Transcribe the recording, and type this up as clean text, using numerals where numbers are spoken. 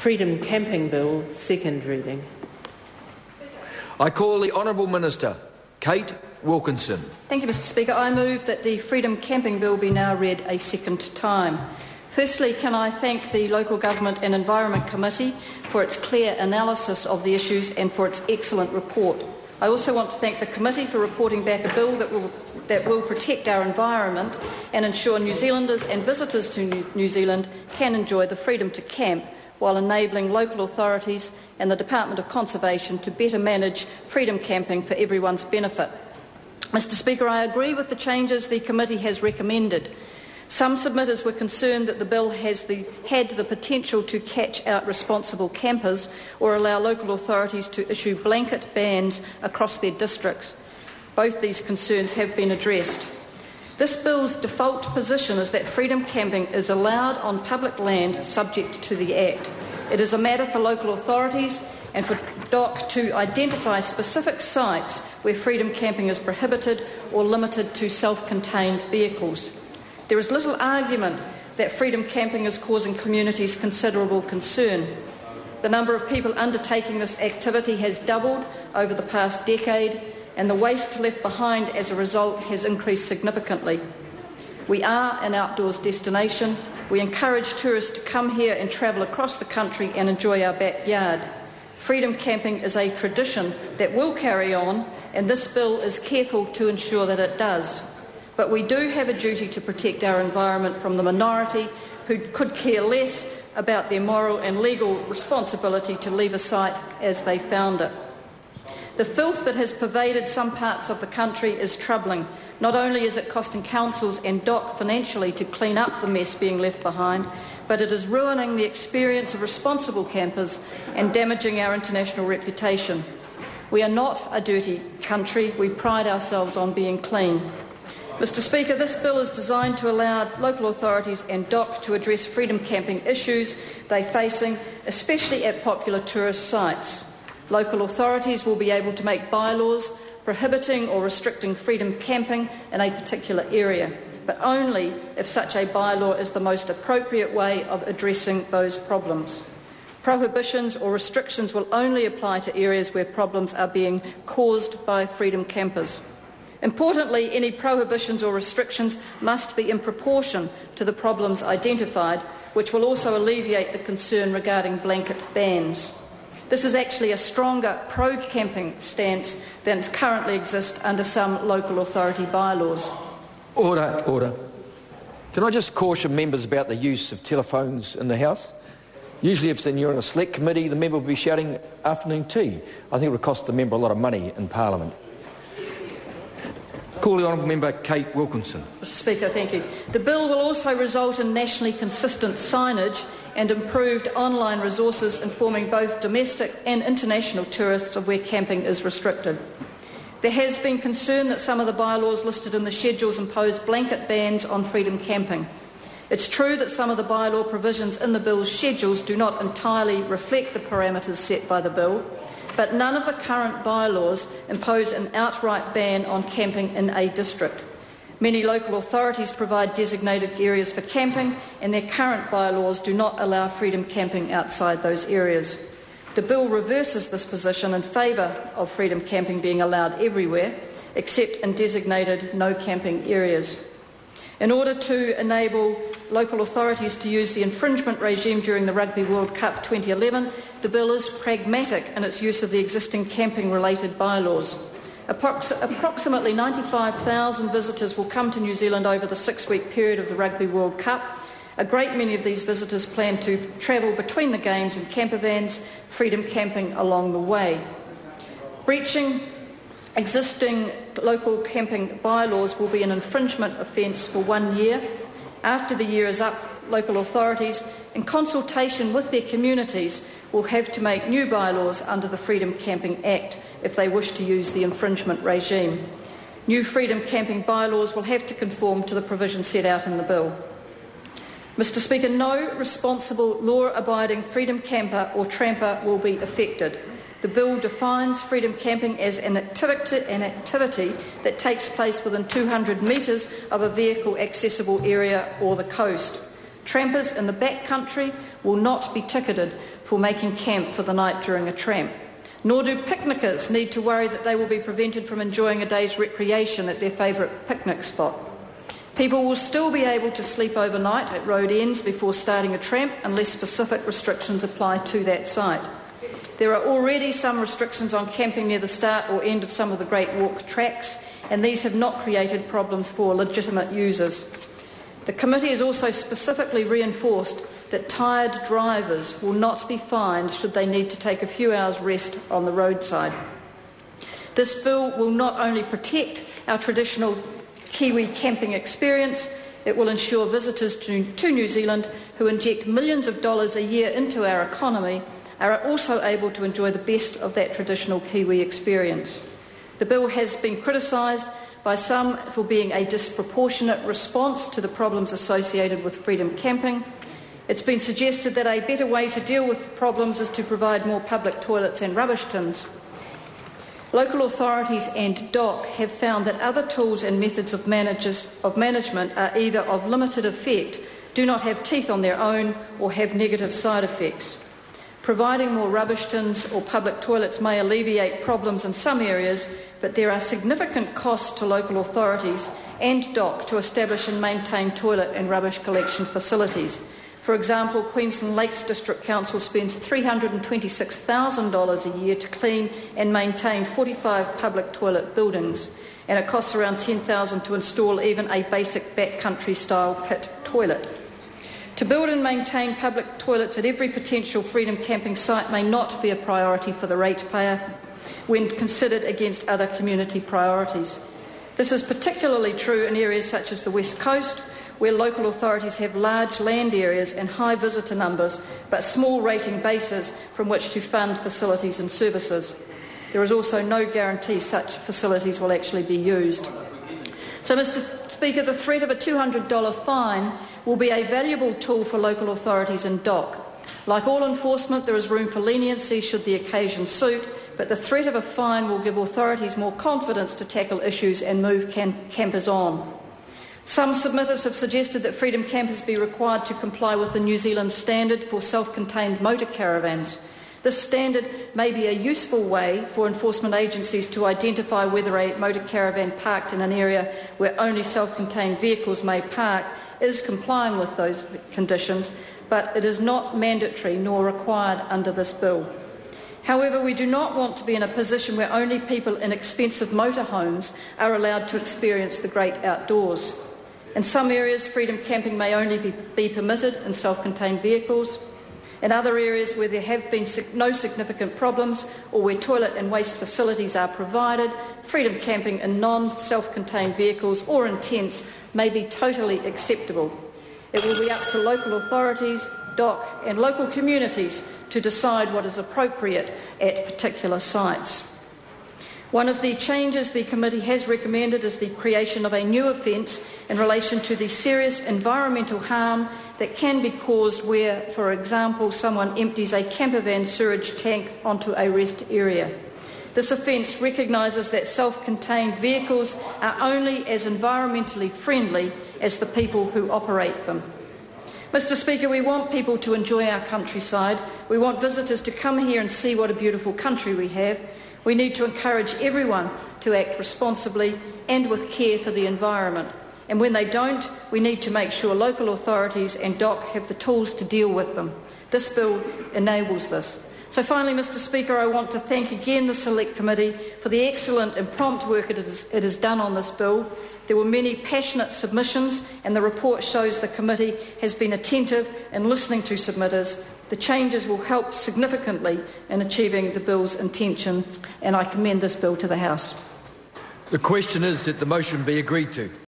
Freedom Camping Bill, second reading. I call the Honourable Minister, Kate Wilkinson. Thank you, Mr Speaker. I move that the Freedom Camping Bill be now read a second time. Firstly, can I thank the Local Government and Environment Committee for its clear analysis of the issues and for its excellent report. I also want to thank the committee for reporting back a bill that will protect our environment and ensure New Zealanders and visitors to New Zealand can enjoy the freedom to camp, while enabling local authorities and the Department of Conservation to better manage freedom camping for everyone's benefit. Mr Speaker, I agree with the changes the committee has recommended. Some submitters were concerned that the bill had the potential to catch out responsible campers or allow local authorities to issue blanket bans across their districts. Both these concerns have been addressed. This bill's default position is that freedom camping is allowed on public land subject to the Act. It is a matter for local authorities and for DOC to identify specific sites where freedom camping is prohibited or limited to self-contained vehicles. There is little argument that freedom camping is causing communities considerable concern. The number of people undertaking this activity has doubled over the past decade, and the waste left behind as a result has increased significantly. We are an outdoors destination. We encourage tourists to come here and travel across the country and enjoy our backyard. Freedom camping is a tradition that will carry on, and this bill is careful to ensure that it does. But we do have a duty to protect our environment from the minority who could care less about their moral and legal responsibility to leave a site as they found it. The filth that has pervaded some parts of the country is troubling. Not only is it costing councils and DOC financially to clean up the mess being left behind, but it is ruining the experience of responsible campers and damaging our international reputation. We are not a dirty country. We pride ourselves on being clean. Mr Speaker, this bill is designed to allow local authorities and DOC to address freedom camping issues they're facing, especially at popular tourist sites. Local authorities will be able to make bylaws prohibiting or restricting freedom camping in a particular area, but only if such a bylaw is the most appropriate way of addressing those problems. Prohibitions or restrictions will only apply to areas where problems are being caused by freedom campers. Importantly, any prohibitions or restrictions must be in proportion to the problems identified, which will also alleviate the concern regarding blanket bans. This is actually a stronger pro-camping stance than currently exists under some local authority bylaws. Order. Can I just caution members about the use of telephones in the House? Usually if you're on a select committee, the member will be shouting afternoon tea. I think it would cost the member a lot of money in Parliament. Call the Honourable Member Kate Wilkinson. Mr Speaker, thank you. The bill will also result in nationally consistent signage and improved online resources informing both domestic and international tourists of where camping is restricted. There has been concern that some of the bylaws listed in the schedules impose blanket bans on freedom camping. It's true that some of the bylaw provisions in the bill's schedules do not entirely reflect the parameters set by the bill, but none of the current bylaws impose an outright ban on camping in a district. Many local authorities provide designated areas for camping, and their current bylaws do not allow freedom camping outside those areas. The bill reverses this position in favour of freedom camping being allowed everywhere, except in designated no camping areas. In order to enable local authorities to use the infringement regime during the Rugby World Cup 2011, the bill is pragmatic in its use of the existing camping-related bylaws. Approximately 95,000 visitors will come to New Zealand over the 6-week period of the Rugby World Cup. A great many of these visitors plan to travel between the games in camper vans, freedom camping along the way. Breaching existing local camping bylaws will be an infringement offence for 1 year. After the year is up, local authorities, in consultation with their communities, will have to make new bylaws under the Freedom Camping Act if they wish to use the infringement regime. New freedom camping bylaws will have to conform to the provisions set out in the bill. Mr Speaker, no responsible, law-abiding freedom camper or tramper will be affected. The bill defines freedom camping as an activity that takes place within 200 metres of a vehicle-accessible area or the coast. Trampers in the backcountry will not be ticketed for making camp for the night during a tramp. Nor do picnickers need to worry that they will be prevented from enjoying a day's recreation at their favourite picnic spot. People will still be able to sleep overnight at road ends before starting a tramp unless specific restrictions apply to that site. There are already some restrictions on camping near the start or end of some of the Great Walk tracks, and these have not created problems for legitimate users. The committee has also specifically reinforced that tired drivers will not be fined should they need to take a few hours rest on the roadside. This bill will not only protect our traditional Kiwi camping experience, it will ensure visitors to New Zealand who inject millions of dollars a year into our economy are also able to enjoy the best of that traditional Kiwi experience. The bill has been criticised by some for being a disproportionate response to the problems associated with freedom camping. It's been suggested that a better way to deal with problems is to provide more public toilets and rubbish tins. Local authorities and DOC have found that other tools and methods of management are either of limited effect, do not have teeth on their own, or have negative side effects. Providing more rubbish tins or public toilets may alleviate problems in some areas, but there are significant costs to local authorities and DOC to establish and maintain toilet and rubbish collection facilities. For example, Queensland Lakes District Council spends $326,000 a year to clean and maintain 45 public toilet buildings, and it costs around $10,000 to install even a basic backcountry-style pit toilet. To build and maintain public toilets at every potential freedom camping site may not be a priority for the ratepayer when considered against other community priorities. This is particularly true in areas such as the West Coast, where local authorities have large land areas and high visitor numbers, but small rating bases from which to fund facilities and services. There is also no guarantee such facilities will actually be used. So, Mr. Speaker, the threat of a $200 fine will be a valuable tool for local authorities and DOC. Like all enforcement, there is room for leniency should the occasion suit, but the threat of a fine will give authorities more confidence to tackle issues and move campers on. Some submitters have suggested that freedom campers be required to comply with the New Zealand standard for self-contained motor caravans. This standard may be a useful way for enforcement agencies to identify whether a motor caravan parked in an area where only self-contained vehicles may park is complying with those conditions, but it is not mandatory nor required under this bill. However, we do not want to be in a position where only people in expensive motorhomes are allowed to experience the great outdoors. In some areas, freedom camping may only be permitted in self-contained vehicles. In other areas where there have been no significant problems or where toilet and waste facilities are provided, freedom camping in non-self-contained vehicles or in tents may be totally acceptable. It will be up to local authorities, DOC and local communities to decide what is appropriate at particular sites. One of the changes the committee has recommended is the creation of a new offence in relation to the serious environmental harm that can be caused where, for example, someone empties a campervan sewage tank onto a rest area. This offence recognises that self-contained vehicles are only as environmentally friendly as the people who operate them. Mr. Speaker, we want people to enjoy our countryside. We want visitors to come here and see what a beautiful country we have. We need to encourage everyone to act responsibly and with care for the environment. And when they don't, we need to make sure local authorities and DOC have the tools to deal with them. This bill enables this. So finally, Mr. Speaker, I want to thank again the Select Committee for the excellent and prompt work it has done on this bill. There were many passionate submissions, and the report shows the committee has been attentive in listening to submitters. The changes will help significantly in achieving the bill's intentions, and I commend this bill to the House. The question is that the motion be agreed to.